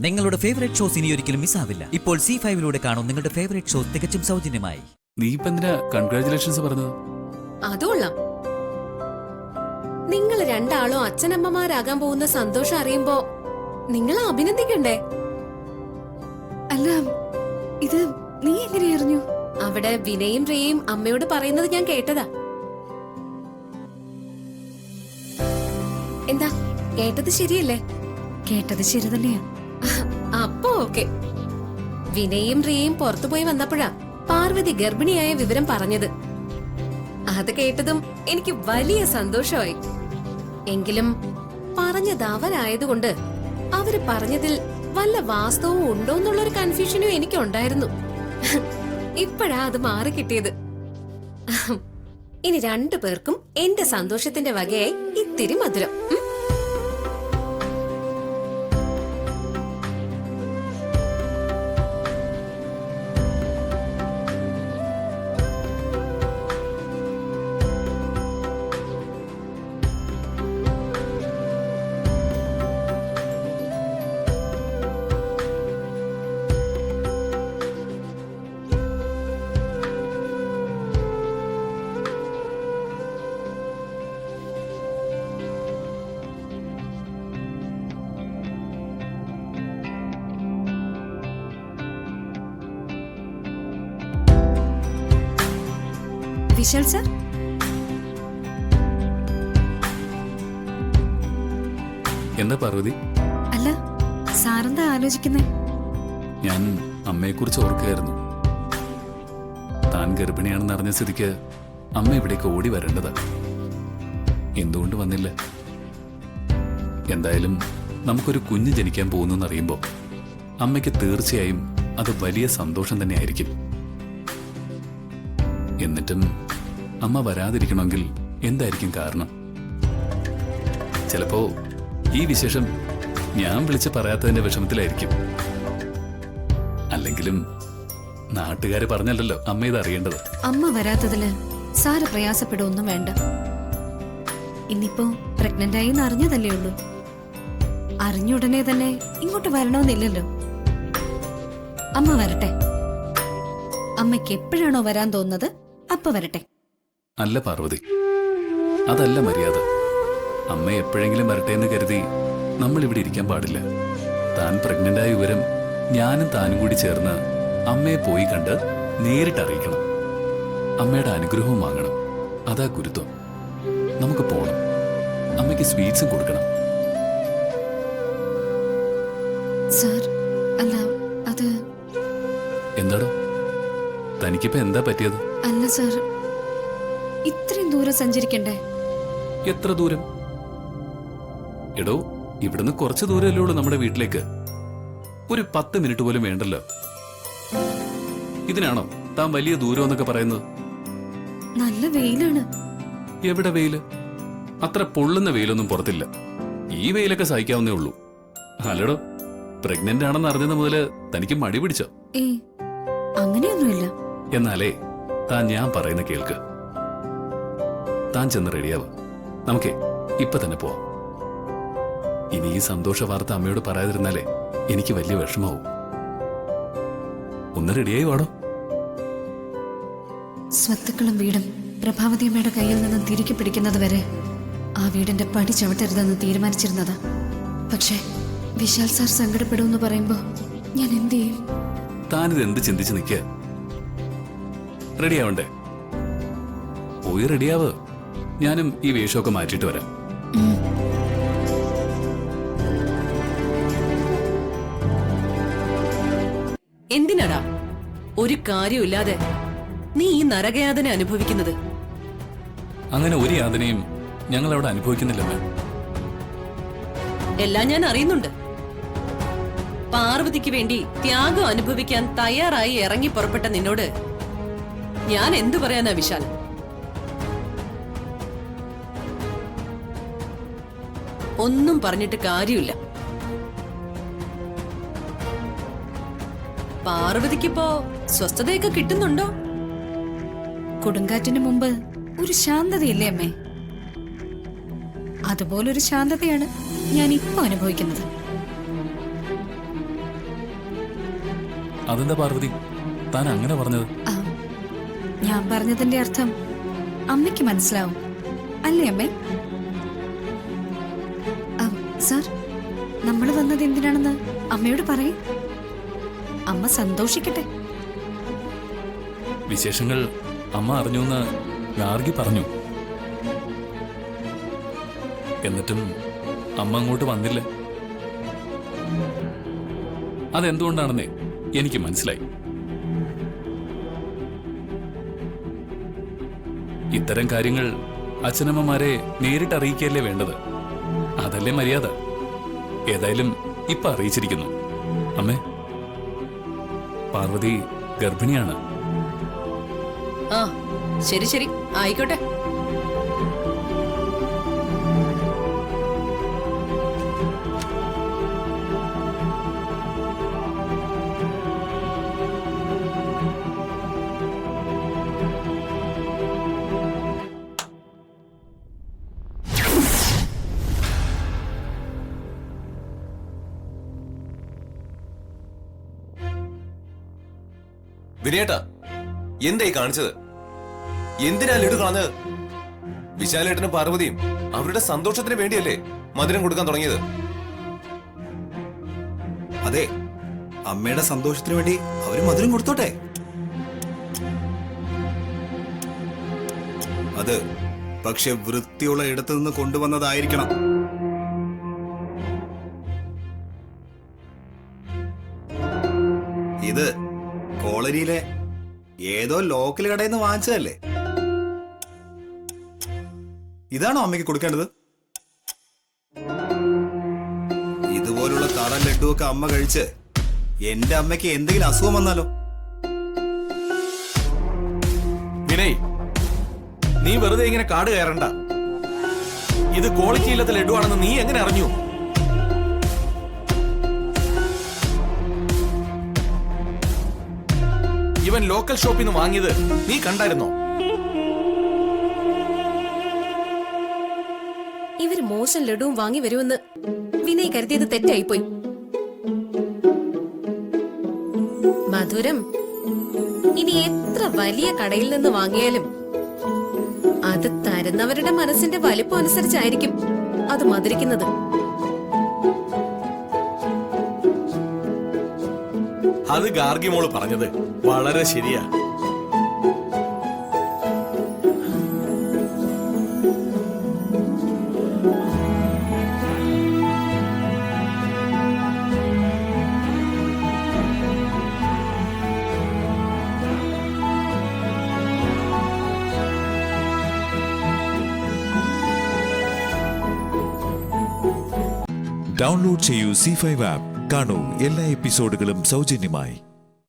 നിങ്ങളുടെ favourite shows ഇനി ഒരിക്കലും മിസ്സാവില്ല. ഇപ്പോൾ C5 കാണും നിങ്ങളുടെ ഫേവറേറ്റ് ഷോസ് തികച്ചും സൗജന്യമായി. നീ ഇപ്പൊ എന്തിനാ കൺഗ്രാറ്റുലേഷൻസ് പറഞ്ഞത്? അതുകൊള്ളാം. നിങ്ങൾ രണ്ടാളും അച്ഛനമ്മമാരാകാൻ പോകുന്ന സന്തോഷം അറിയുമ്പോ നിങ്ങളെ അഭിനന്ദിക്കണ്ടേ? അല്ല, ഇത് നീ എങ്ങനെ അറിഞ്ഞു? അവിടെ വിനയും റിയയും അമ്മയോട് പറയുന്നത് ഞാൻ കേട്ടതാ. എന്താ കേട്ടത് ശരിയല്ലേ? കേട്ടത് ശരി തന്നെയാ. അപ്പൊ ഓക്കെ. വിനയും റിയയും പുറത്തുപോയി വന്നപ്പോഴാ പാർവതി ഗർഭിണിയായ വിവരം പറഞ്ഞത്. അത് കേട്ടതും എനിക്ക് വലിയ സന്തോഷമായി. എങ്കിലും പറഞ്ഞത് അവരായതുകൊണ്ട് അവര് പറഞ്ഞതിൽ വല്ല വാസ്തവവും ഉണ്ടോന്നുള്ളൊരു കൺഫ്യൂഷനും എനിക്കുണ്ടായിരുന്നു. ഇപ്പോഴാ അത് മാറി കിട്ടിയത്. ഇനി രണ്ടു പേർക്കും എന്റെ സന്തോഷത്തിന്റെ വകയായി ഇത്തിരി മധുരം. വിശാൽ സർ, എന്താ പാർവതി? അല്ല സാറെന്താ ആലോചിക്കുന്നേ? ഞാൻ അമ്മയെക്കുറിച്ച് ഓർക്കുകയായിരുന്നു. താൻ ഗർഭിണിയാണെന്ന് അറിഞ്ഞ സ്ഥിതിക്ക് അമ്മ ഇവിടേക്ക് ഓടി വരേണ്ടതാ. എന്തുകൊണ്ട് വന്നില്ല? എന്തായാലും നമുക്കൊരു കുഞ്ഞ് ജനിക്കാൻ പോകുന്നറിയുമ്പോൾ അമ്മയ്ക്ക് തീർച്ചയായും അത് വലിയ സന്തോഷം തന്നെയായിരിക്കും. എന്നിട്ടും അമ്മ വരാതിരിക്കണമെങ്കിൽ എന്തായിരിക്കും കാരണം? ചിലപ്പോ ഈ വിശേഷം ഞാൻ വിളിച്ച് പറയാത്തതിന്റെ വിഷമത്തിലായിരിക്കും. അല്ലെങ്കിലും നാട്ടുകാര് പറഞ്ഞല്ലോ അമ്മ ഇത് അറിയേണ്ടത്. അമ്മ വരാത്തതില് സാറ് പ്രയാസപ്പെടുകയൊന്നും വേണ്ട. ഇന്നിപ്പോ പ്രഗ്നന്റ് ആയി അറിഞ്ഞതല്ലേ ഉള്ളൂ. അറിഞ്ഞ ഉടനെ തന്നെ ഇങ്ങോട്ട് വരണമെന്നില്ലല്ലോ. അമ്മ വരട്ടെ. അമ്മയ്ക്ക് എപ്പോഴാണോ വരാൻ തോന്നുന്നത് അപ്പൊ വരട്ടെ. അല്ല പാർവതി, അതല്ല മര്യാദ. അമ്മ എപ്പോഴെങ്കിലും വരട്ടെ എന്ന് കരുതി നമ്മൾ ഇവിടെ ഇരിക്കാൻ പാടില്ല. താൻ പ്രഗ്നന്റായ വിവരം ഞാനും താനും കൂടി ചേർന്ന് അമ്മയെ പോയി കണ്ട് നേരിട്ട് അറിയിക്കണം. അമ്മയുടെ അനുഗ്രഹവും വാങ്ങണം. അതാ ഗുരുത്വം. നമുക്ക് പോണം. അമ്മയ്ക്ക് സ്വീറ്റ്സും കൊടുക്കണം. സർ, അല്ല അത് എന്താടോ തനിക്കിപ്പോ എന്താ പറ്റിയത്? അല്ല സർ, ഇത്രയും ദൂരം സഞ്ചരിക്കണ്ടേ? എത്ര ദൂരം? എടോ, ഇവിടുന്ന് കുറച്ച് ദൂരമല്ലേ ഉള്ളൂ നമ്മുടെ വീട്ടിലേക്ക്. ഒരു 10 മിനിറ്റ് പോലും വേണ്ടല്ലോ. ഇതിനാണോ താൻ വലിയ ദൂരം എന്നൊക്കെ പറയുന്നത്? നല്ല വെയിലാണ്. എവിടെ വെയില്? അത്ര പൊള്ളുന്ന വെയിലൊന്നും പുറത്തില്ല. ഈ വെയിലൊക്കെ സഹിക്കാവുന്നേ ഉള്ളൂ. അല്ലടോ, പ്രഗ്നന്റ് ആണെന്ന് അറിഞ്ഞത് മുതല് തനിക്ക് മടി പിടിച്ചോ? ഏയ്, അങ്ങനെയൊന്നുമില്ല. എന്നാലേ താൻ ഞാൻ പറയുന്ന കേൾക്ക്. താൻ ചെന്ന് റെഡിയാവും. നമുക്കേ ഇപ്പൊ തന്നെ പോവാം. ഇനി ഈ സന്തോഷ വാർത്ത അമ്മയോട് പറയാതിരുന്നാലേ എനിക്ക് വലിയ വിഷമാവും. ഒന്ന് റെഡിയായി വാടോ. സ്വത്തുക്കളും വീടും പ്രഭാവതിയമ്മയുടെ കയ്യിൽ നിന്നും തിരികെ പിടിക്കുന്നത് വരെ ആ വീടിന്റെ പടി ചവിട്ടരുതെന്ന് തീരുമാനിച്ചിരുന്നതാ. പക്ഷേ വിശാൽ സാർ സങ്കടപ്പെടുമെന്ന് പറയുമ്പോ ഞാൻ എന്ത് ചെയ്യും? താനിത് എന്ത് ചിന്തിച്ച് നിൽക്കുക? റെഡിയാവണ്ടേ? പോയി റെഡിയാവ്. ഞാനും ഈ വേഷമൊക്കെ മാറ്റിയിട്ട് വരാം. എന്തിനാടാ ഒരു കാര്യമില്ലാതെ നീ ഈ നരകയാതന അനുഭവിക്കുന്നത്? അങ്ങനെ ഒരു യാതനയും ഞങ്ങൾ അവിടെ അനുഭവിക്കുന്നില്ലല്ലോ. എല്ലാം ഞാൻ അറിയുന്നുണ്ട്. പാർവതിക്ക് വേണ്ടി ത്യാഗം അനുഭവിക്കാൻ തയ്യാറായി ഇറങ്ങി പുറപ്പെട്ട നിന്നോട് ഞാൻ എന്തു പറയാനാ വിശാൽ? ഒന്നും പറഞ്ഞിട്ട് കാര്യമില്ല. പാർവതിക്കിപ്പോ സ്വസ്ഥതയൊക്കെ കിട്ടുന്നുണ്ടോ? കൊടുങ്കാറ്റിന് മുമ്പ് ഒരു ശാന്തതയില്ലേ അമ്മേ? അതുപോലൊരു ശാന്തതയാണ് ഞാൻ ഇപ്പൊ അനുഭവിക്കുന്നത്. അതെന്താ പാർവതി താൻ അങ്ങനെ പറഞ്ഞത്? ആ, ഞാൻ പറഞ്ഞതിന്റെ അർത്ഥം അമ്മയ്ക്ക് മനസ്സിലാവും അല്ലേ അമ്മേ? സാർ, നമ്മൾ വന്നത് എന്തിനാണെന്ന് അമ്മയോട് പറയും. അമ്മ സന്തോഷിക്കട്ടെ. വിശേഷങ്ങൾ അമ്മ അറിഞ്ഞു എന്ന് ഗാർഗി പറഞ്ഞു. എന്നിട്ടും അമ്മ അങ്ങോട്ട് വന്നില്ല. അതെന്തുകൊണ്ടാണെന്നേ എനിക്ക് മനസ്സിലായി. ഇത്തരം കാര്യങ്ങൾ അച്ഛനമ്മമാരെ നേരിട്ട് അറിയിക്കുകയല്ലേ വേണ്ടത്. അതല്ലേ മര്യാദ. ഏതായാലും ഇപ്പൊ അറിയിച്ചിരിക്കുന്നു. അമ്മേ, പാർവതി ഗർഭിണിയാണ്. ആ ശരി ശരി ആയിക്കോട്ടെ. വിനയേട്ടാ, എന്തായി കാണിച്ചത്? എന്തിനാ ലഡു കളഞ്ഞത്? വിശാലേട്ടനും പാർവതിയും അവരുടെ സന്തോഷത്തിന് വേണ്ടിയല്ലേ മധുരം കൊടുക്കാൻ തുടങ്ങിയത്? അതെ, അമ്മയുടെ സന്തോഷത്തിന് വേണ്ടി അവര് മധുരം കൊടുത്തോട്ടെ. അത് പക്ഷെ വൃത്തിയുള്ള ഇടത്തു നിന്ന് കൊണ്ടുവന്നതായിരിക്കണം. ഇത് കോളനിയിലെ ഏതോ ലോക്കൽ കടയിൽ നിന്ന് വാങ്ങിച്ചതല്ലേ? ഇതാണോ അമ്മയ്ക്ക് കൊടുക്കേണ്ടത്? ഇതുപോലുള്ള തറ ലഡുവൊക്കെ അമ്മ കഴിച്ച് എന്റെ അമ്മയ്ക്ക് എന്തെങ്കിലും അസുഖം വന്നാലോ? വിനയ്, നീ വെറുതെ ഇങ്ങനെ കാട് കയറണ്ട. ഇത് ക്വാളിറ്റി ഇല്ലാത്ത ലഡു ആണെന്ന് നീ എങ്ങനെ അറിഞ്ഞു? ഇവൻ ലോക്കൽ ഷോപ്പിൽ നിന്ന് വാങ്ങിയത് നീ കണ്ടായിരുന്നോ? ഇവര് മോശം ലഡുവും വാങ്ങി വരുമെന്ന് വിനയ് കരുതിയത് തെറ്റായിപ്പോയി. മധുരം ഇനി എത്ര വലിയ കടയിൽ നിന്ന് വാങ്ങിയാലും അത് തരുന്നവരുടെ മനസ്സിന്റെ വലിപ്പം അനുസരിച്ചായിരിക്കും അത് മധുരിക്കുന്നത്. അത് ഗാർഗി മോള് പറഞ്ഞത് വളരെ ശരിയാ. ഡൗൺലോഡ് ചെയ്യൂ C5 ആപ്പ്. കാണൂ എല്ലാ എപ്പിസോഡുകളും സൗജന്യമായി.